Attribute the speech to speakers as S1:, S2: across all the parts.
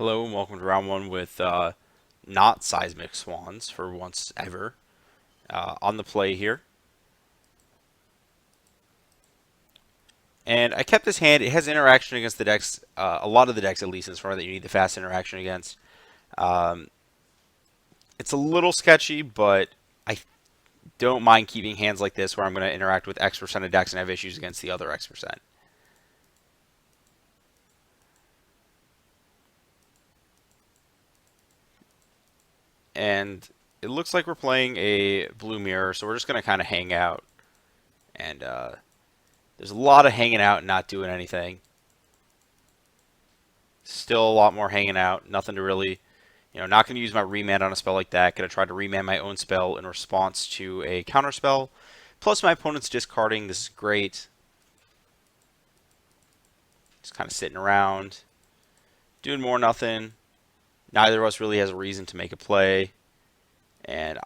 S1: Hello and welcome to round one with not seismic swans for once ever on the play here. And I kept this hand. It has interaction against the decks, a lot of the decks at least, as far as that you need the fast interaction against. Um, it's a little sketchy, but I don't mind keeping hands like this where I'm going to interact with X% of decks and have issues against the other X%. And it looks like we're playing a blue mirror, so we're just going to kind of hang out. And there's a lot of hanging out and not doing anything. Still a lot more hanging out. Nothing to really, not going to use my remand on a spell like that. Going to try to remand my own spell in response to a counter spell. Plus my opponent's discarding. This is great. Just kind of sitting around. Doing more nothing. Neither of us really has a reason to make a play. And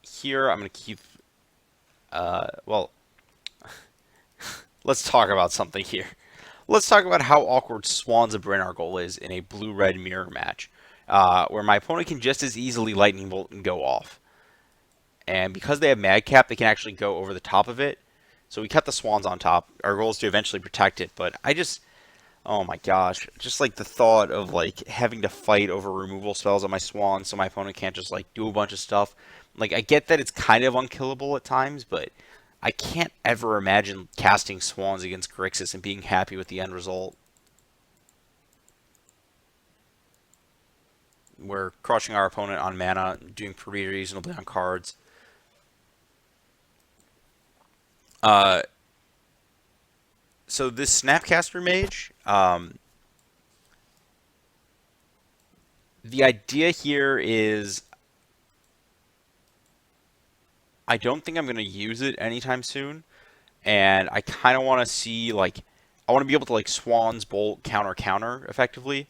S1: here I'm going to keep, well, let's talk about something here. Let's talk about how awkward Swans of Bryn Argol is in a blue-red mirror match, where my opponent can just as easily Lightning Bolt and go off. And because they have Madcap, they can actually go over the top of it. So we cut the Swans on top. Our goal is to eventually protect it, but oh my gosh, just like the thought of like having to fight over removal spells on my Swans so my opponent can't just like do a bunch of stuff. Like I get that it's kind of unkillable at times, but I can't ever imagine casting Swans against Grixis and being happy with the end result. We're crushing our opponent on mana, doing pretty reasonably on cards. So this Snapcaster Mage, the idea here is I don't think I'm going to use it anytime soon. And I kind of want to see, like, I want to be able to, like, Swan's Bolt counter effectively.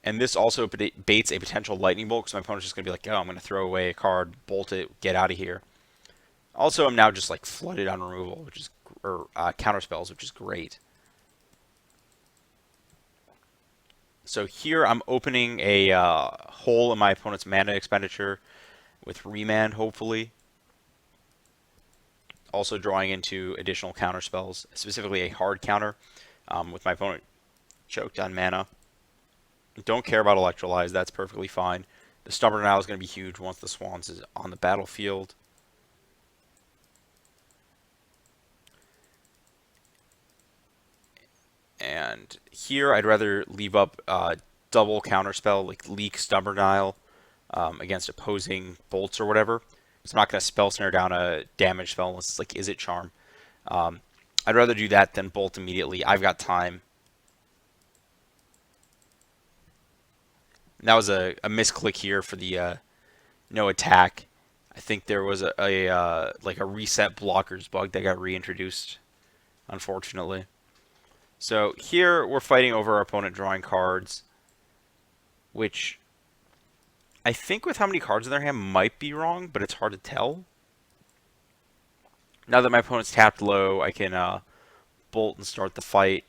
S1: And this also baits a potential Lightning Bolt because my opponent's just going to be like, oh, I'm going to throw away a card, bolt it, get out of here. Also, I'm now just, like, flooded on removal, or counter spells, which is great. So here I'm opening a hole in my opponent's mana expenditure with Remand, hopefully. Also drawing into additional counter spells, specifically a hard counter with my opponent choked on mana. Don't care about Electrolyze, that's perfectly fine. The Stubborn Denial is going to be huge once the Swans is on the battlefield. And here I'd rather leave up double counterspell, like Leak Stubborn Denial against opposing bolts or whatever. So I'm not going to spell snare down a damage spell unless it's like Is It Charm. I'd rather do that than bolt immediately. I've got time. And that was a misclick here for the no attack. I think there was like a reset blockers bug that got reintroduced, unfortunately. So here we're fighting over our opponent drawing cards, which I think with how many cards in their hand might be wrong, but it's hard to tell. Now that my opponent's tapped low, I can bolt and start the fight.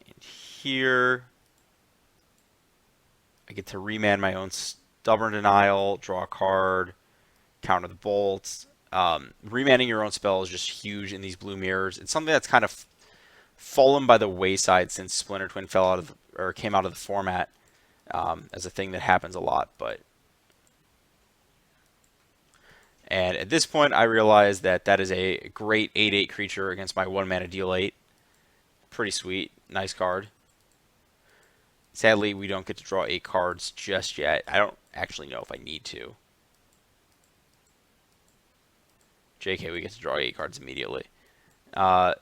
S1: And here, I get to remand my own Stubborn Denial, draw a card, counter the bolts. Remanding your own spell is just huge in these blue mirrors. It's something that's kind of fallen by the wayside since Splinter Twin fell out of or came out of the format as a thing that happens a lot. And at this point, I realize that that is a great 8/8 creature against my 1 mana deal 8. Pretty sweet, nice card. Sadly, we don't get to draw 8 cards just yet. I don't actually know if I need to. JK, we get to draw 8 cards immediately. I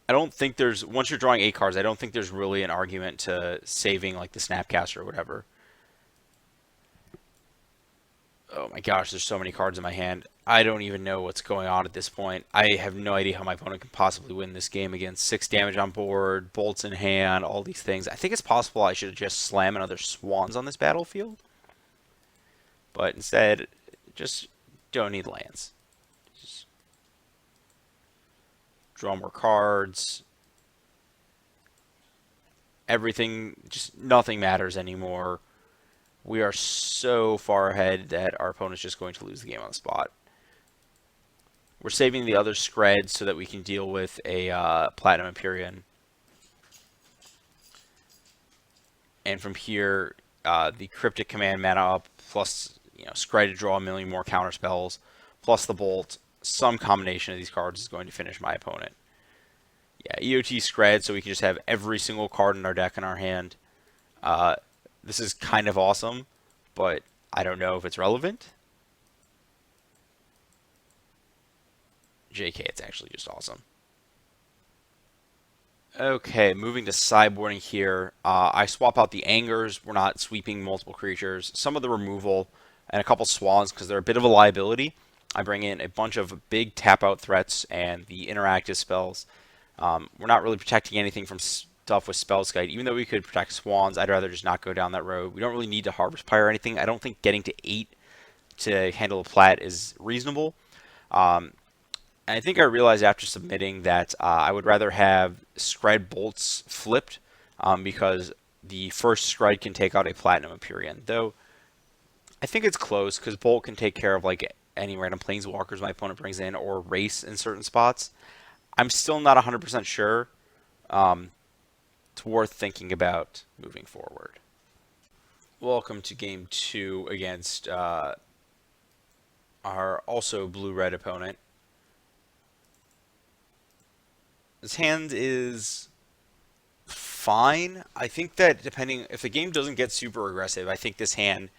S1: don't think there's, once you're drawing 8 cards, I don't think there's really an argument to saving like the Snapcaster or whatever. Oh my gosh, there's so many cards in my hand. I don't even know what's going on at this point. I have no idea how my opponent can possibly win this game against 6 damage on board, bolts in hand, all these things. I think it's possible I should have just slammed another Swans on this battlefield. But instead, just don't need lands. Just draw more cards. Everything, just nothing matters anymore. We are so far ahead that our opponent's just going to lose the game on the spot. We're saving the other Skred so that we can deal with a Platinum Empyrean. And from here, the Cryptic Command mana up, plus Skred to draw a million more counter spells, plus the Bolt. Some combination of these cards is going to finish my opponent. Yeah, EOT Skred, so we can just have every single card in our deck in our hand. This is kind of awesome, but I don't know if it's relevant. JK, it's actually just awesome. Okay, moving to sideboarding here. I swap out the Angers. We're not sweeping multiple creatures. Some of the removal and a couple Swans because they're a bit of a liability. I bring in a bunch of big tap-out threats and the interactive spells. We're not really protecting anything from stuff with Spellskite. Even though we could protect Swans, I'd rather just not go down that road. We don't really need to Harvest Pyre or anything. I don't think getting to 8 to handle a Plat is reasonable. I think I realized after submitting that I would rather have Skred Bolts flipped because the first Skred can take out a Platinum Empyrean. Though I think it's close because Bolt can take care of like any random Planeswalkers my opponent brings in or race in certain spots. I'm still not 100% sure. It's worth thinking about moving forward. Welcome to Game 2 against our also blue-red opponent. This hand is fine. I think that depending, if the game doesn't get super aggressive, I think this hand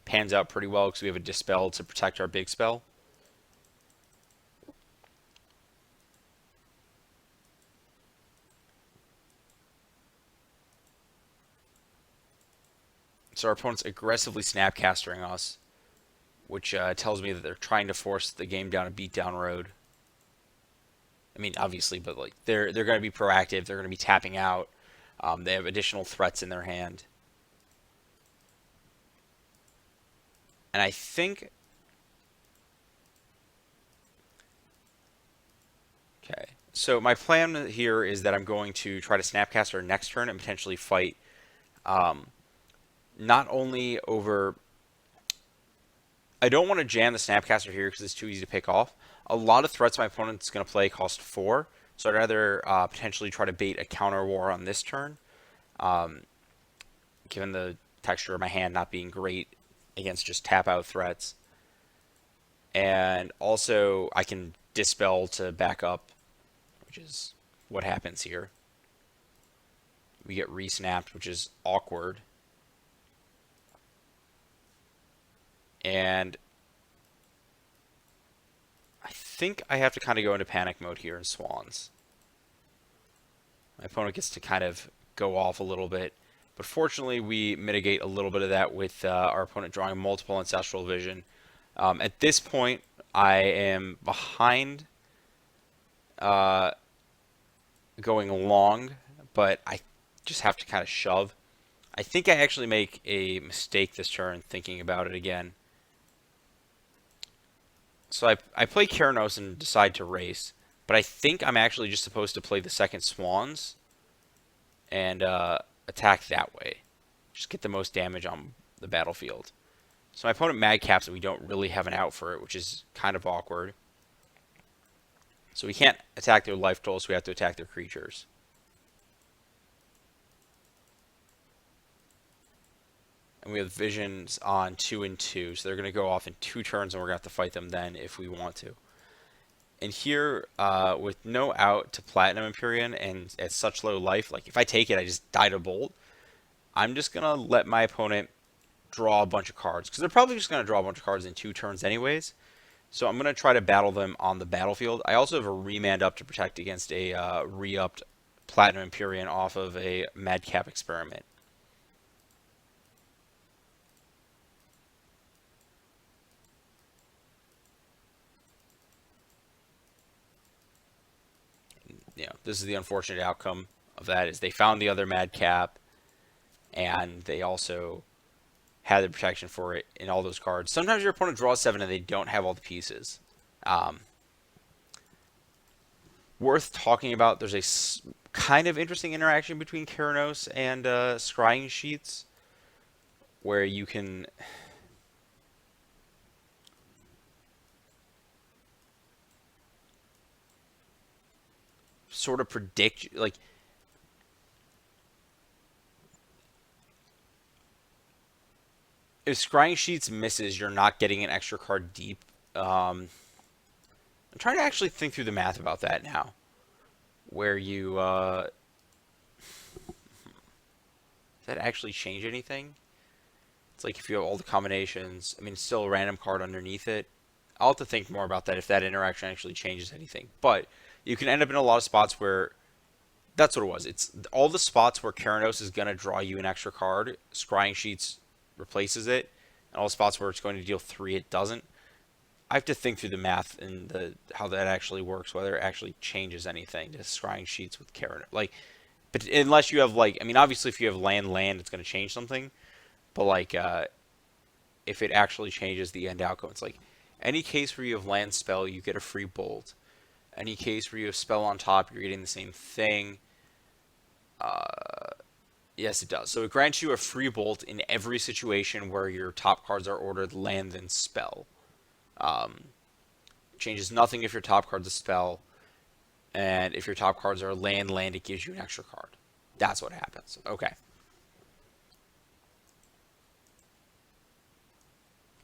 S1: pans out pretty well because we have a Dispel to protect our big spell. So our opponent's aggressively snapcastering us, which tells me that they're trying to force the game down a beatdown road. I mean, obviously, but like they're going to be proactive. They're going to be tapping out. They have additional threats in their hand, and I think. Okay, so my plan here is that I'm going to try to Snapcaster next turn and potentially fight. Not only over. I don't want to jam the Snapcaster here because it's too easy to pick off. A lot of threats my opponent's going to play cost 4, so I'd rather potentially try to bait a counter war on this turn, given the texture of my hand not being great against just tap-out threats. And also, I can Dispel to back up, which is what happens here. We get re-snapped, which is awkward. And I think I have to kind of go into panic mode here in Swans. My opponent gets to kind of go off a little bit. But fortunately, we mitigate a little bit of that with our opponent drawing multiple Ancestral Vision. At this point, I am behind going long, but I just have to kind of shove. I think I actually make a mistake this turn thinking about it again. So I play Keranos and decide to race, but I think I'm actually just supposed to play the second Swans and attack that way. Just get the most damage on the battlefield. So my opponent madcaps and we don't really have an out for it, which is kind of awkward. So we can't attack their life total, so we have to attack their creatures. And we have visions on 2 and 2, so they're going to go off in 2 turns, and we're going to have to fight them then if we want to. And here, with no out to Platinum Empyrean and at such low life, like if I take it, I just die to Bolt. I'm just going to let my opponent draw a bunch of cards, because they're probably just going to draw a bunch of cards in 2 turns anyways. So I'm going to try to battle them on the battlefield. I also have a remand up to protect against a re-upped Platinum Empyrean off of a Madcap Experiment. This is the unfortunate outcome of that, is they found the other Madcap, and they also had the protection for it in all those cards. Sometimes your opponent draws 7 and they don't have all the pieces. Worth talking about, there's a kind of interesting interaction between Keranos and scrying sheets, where you can sort of predict, like, if scrying sheets misses, you're not getting an extra card deep. I'm trying to actually think through the math about that now, where you does that actually change anything? It's like if you have all the combinations, I mean, it's still a random card underneath it. I'll have to think more about that if that interaction actually changes anything. But you can end up in a lot of spots where that's what it was. It's all the spots where Keranos is going to draw you an extra card. Scrying Sheets replaces it. And all the spots where it's going to deal 3, it doesn't. I have to think through the math and how that actually works, whether it actually changes anything to Scrying Sheets with Keranos. Like, but unless you have, like, I mean, obviously if you have land, it's going to change something. But like, if it actually changes the end outcome, it's like any case where you have land spell, you get a free bolt. Any case where you have spell on top, you're getting the same thing. Yes, it does. So it grants you a free bolt in every situation where your top cards are ordered land then spell. Changes nothing if your top card's a spell, and if your top cards are land, it gives you an extra card. That's what happens. Okay.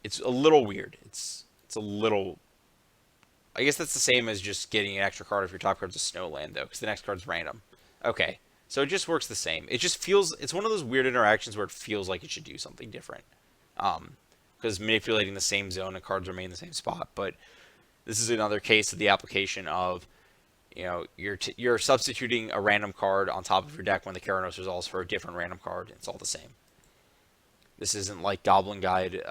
S1: It's a little weird. It's a little. I guess that's the same as just getting an extra card if your top card's a snow land, though, because the next card's random. Okay. So it just works the same. It just feels. It's one of those weird interactions where it feels like it should do something different. Because manipulating the same zone and cards remain in the same spot. But this is another case of the application of, you're substituting a random card on top of your deck when the Keranos resolves for a different random card. It's all the same. This isn't like Goblin Guide,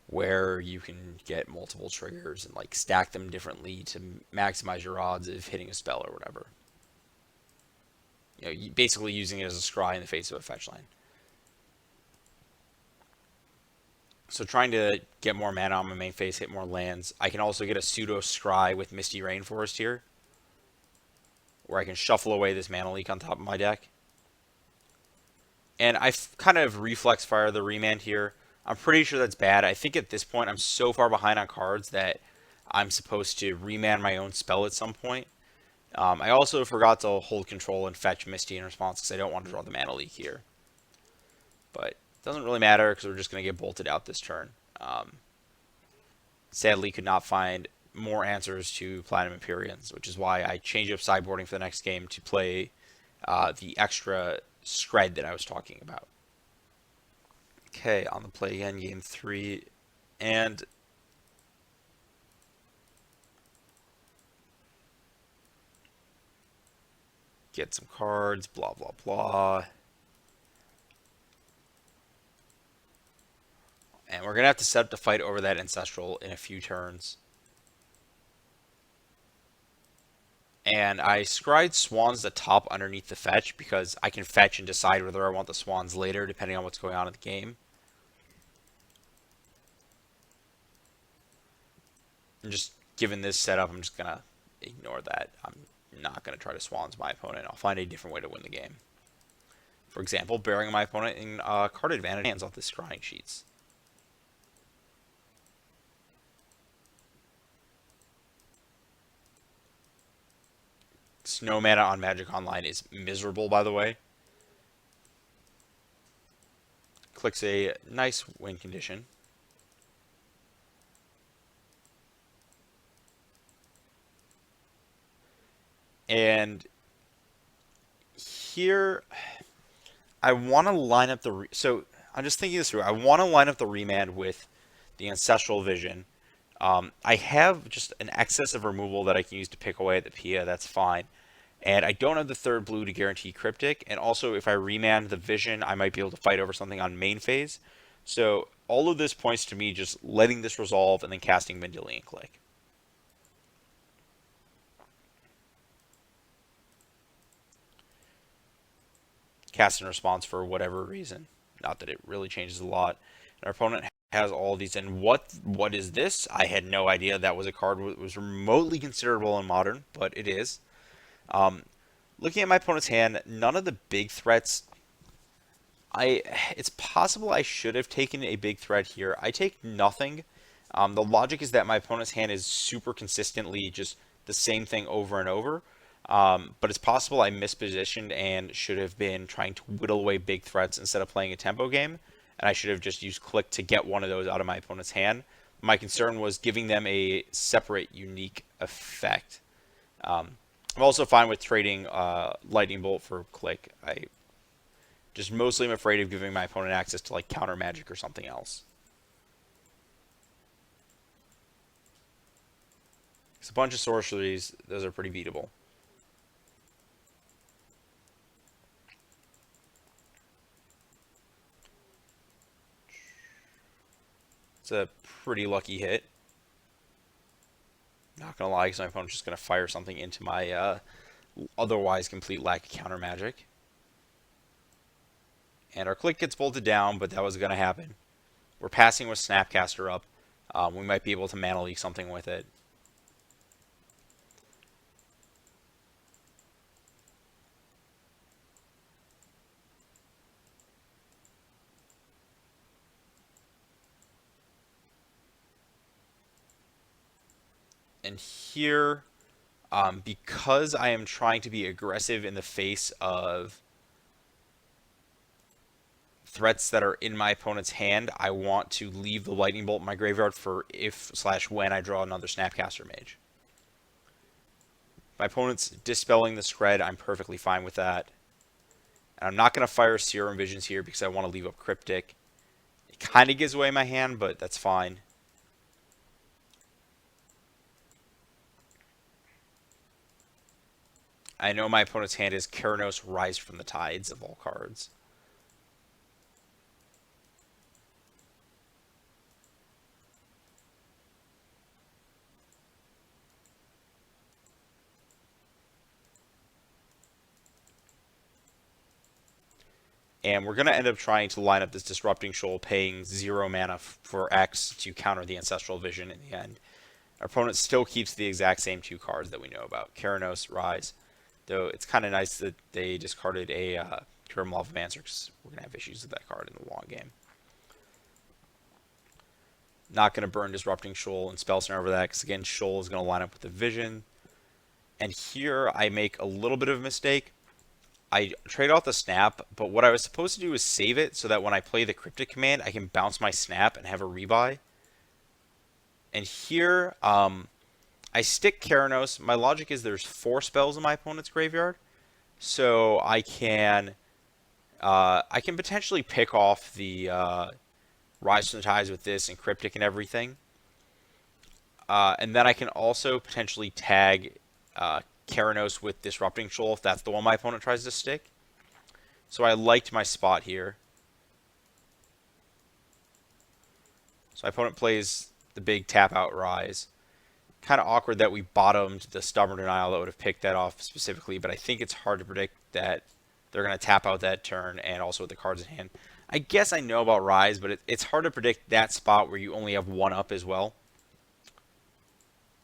S1: where you can get multiple triggers and like stack them differently to maximize your odds of hitting a spell or whatever. Basically using it as a scry in the face of a fetch line. So trying to get more mana on my main phase, hit more lands. I can also get a pseudo scry with Misty Rainforest here, where I can shuffle away this mana leak on top of my deck. And I kind of reflex fire the remand here. I'm pretty sure that's bad. I think at this point I'm so far behind on cards that I'm supposed to remand my own spell at some point. I also forgot to hold control and fetch Misty in response because I don't want to draw the mana leak here. But it doesn't really matter because we're just going to get bolted out this turn. Sadly, could not find more answers to Platinum Empyreans, which is why I changed up sideboarding for the next game to play the extra Skred that I was talking about. Okay, on the play again, game 3, and get some cards, blah, blah, blah. And we're going to have to set up to fight over that Ancestral in a few turns. And I scried Swans the top underneath the fetch because I can fetch and decide whether I want the Swans later depending on what's going on in the game. And just given this setup, I'm just going to ignore that. I'm not going to try to Swans my opponent. I'll find a different way to win the game. For example, burying my opponent in card advantage hands off the scrying sheets. Snow mana on Magic Online is miserable, by the way. Clicks a nice win condition. And here, I want to line up the... So, I'm just thinking this through. I want to line up the remand with the Ancestral Vision. I have just an excess of removal that I can use to pick away at the Pia. That's fine. And I don't have the third blue to guarantee Cryptic. And also, if I remand the Vision, I might be able to fight over something on main phase. So, all of this points to me just letting this resolve and then casting Mendelian Click. Cast in response for whatever reason. Not that it really changes a lot. And our opponent has all these. And what is this? I had no idea that was a card that was remotely considerable in Modern, but it is. Um, Looking at my opponent's hand, none of the big threats. It's possible I should have taken a big threat here. I take nothing. The logic is that my opponent's hand is super consistently just the same thing over and over. But it's possible I mispositioned and should have been trying to whittle away big threats instead of playing a tempo game. And I should have just used click to get one of those out of my opponent's hand. My concern was giving them a separate, unique effect. I'm also fine with trading Lightning Bolt for click. I just mostly am afraid of giving my opponent access to like counter magic or something else. It's a bunch of sorceries. Those are pretty beatable. It's a pretty lucky hit. Not gonna lie, because my opponent's just gonna fire something into my otherwise complete lack of counter magic. And our click gets bolted down, but that was gonna happen. We're passing with Snapcaster up. We might be able to mana leak something with it. And here, because I am trying to be aggressive in the face of threats that are in my opponent's hand, I want to leave the Lightning Bolt in my graveyard for if/when I draw another Snapcaster Mage. My opponent's dispelling the Skred. I'm perfectly fine with that. And I'm not going to fire Serum Visions here because I want to leave up Cryptic. It kind of gives away my hand, but that's fine. I know my opponent's hand is Keranos Rise from the Tides of all cards. And we're going to end up trying to line up this Disrupting Shoal, paying 0 mana for X to counter the Ancestral Vision in the end. Our opponent still keeps the exact same 2 cards that we know about, Keranos, Rise. Though it's kind of nice that they discarded a Grim Lavamancer, because we're going to have issues with that card in the long game. Not going to burn Disrupting Shoal and Spell Snare over that, because again, Shoal is going to line up with the Vision. And here I make a little bit of a mistake. I trade off the Snap, but what I was supposed to do is save it so that when I play the Cryptic command, I can bounce my Snap and have a rebuy. And here, I stick Keranos. My logic is there's 4 spells in my opponent's graveyard, so I can potentially pick off the Rise from the Tides with this and Cryptic and everything. And then I can also potentially tag Keranos with Disrupting Shoal if that's the one my opponent tries to stick. So I liked my spot here. So my opponent plays the big tap out Rise. Kind of awkward that we bottomed the Stubborn Denial that would have picked that off specifically, but I think it's hard to predict that they're going to tap out that turn and also with the cards in hand. I guess I know about Rise, but it's hard to predict that spot where you only have 1 up as well.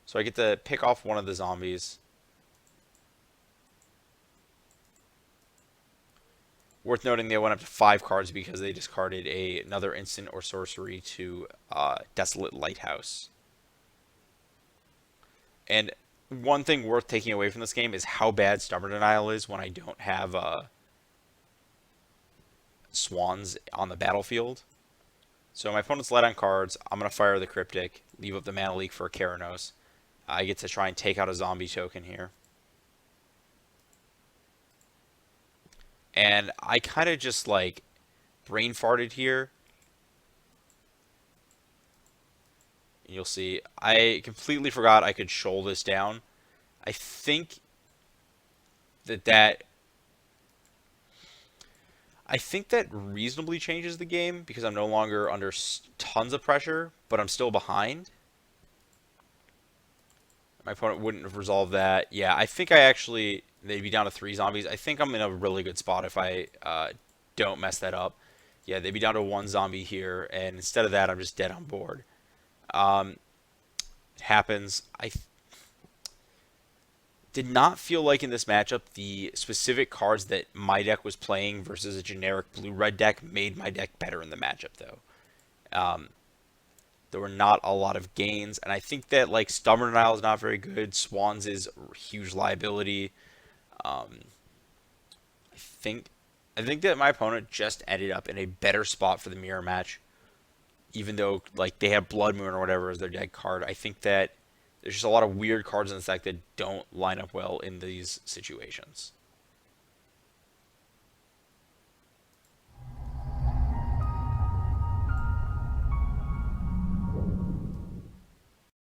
S1: So I get to pick off one of the zombies. Worth noting they went up to 5 cards because they discarded another instant or sorcery to Desolate Lighthouse. And one thing worth taking away from this game is how bad Stubborn Denial is when I don't have Swans on the battlefield. So my opponent's light on cards. I'm going to fire the Cryptic, leave up the Mana Leak for Keranos. I get to try and take out a zombie token here. And I kind of just like brain farted here. You'll see, I completely forgot I could shoal this down. I think that reasonably changes the game because I'm no longer under tons of pressure, but I'm still behind. My opponent wouldn't have resolved that. Yeah, I think they'd be down to 3 zombies. I think I'm in a really good spot if I don't mess that up. Yeah, they'd be down to one zombie here, and instead of that, I'm just dead on board. Um, it happens. Did not feel like in this matchup the specific cards that my deck was playing versus a generic blue-red deck made my deck better in the matchup, though. Um, there were not a lot of gains, and I think that like Stubborn Denial is not very good. Swans is a huge liability. Um, I think I think that my opponent just ended up in a better spot for the mirror match, even though like they have Blood Moon or whatever as their deck card. I think that there's just a lot of weird cards in the deck that don't line up well in these situations.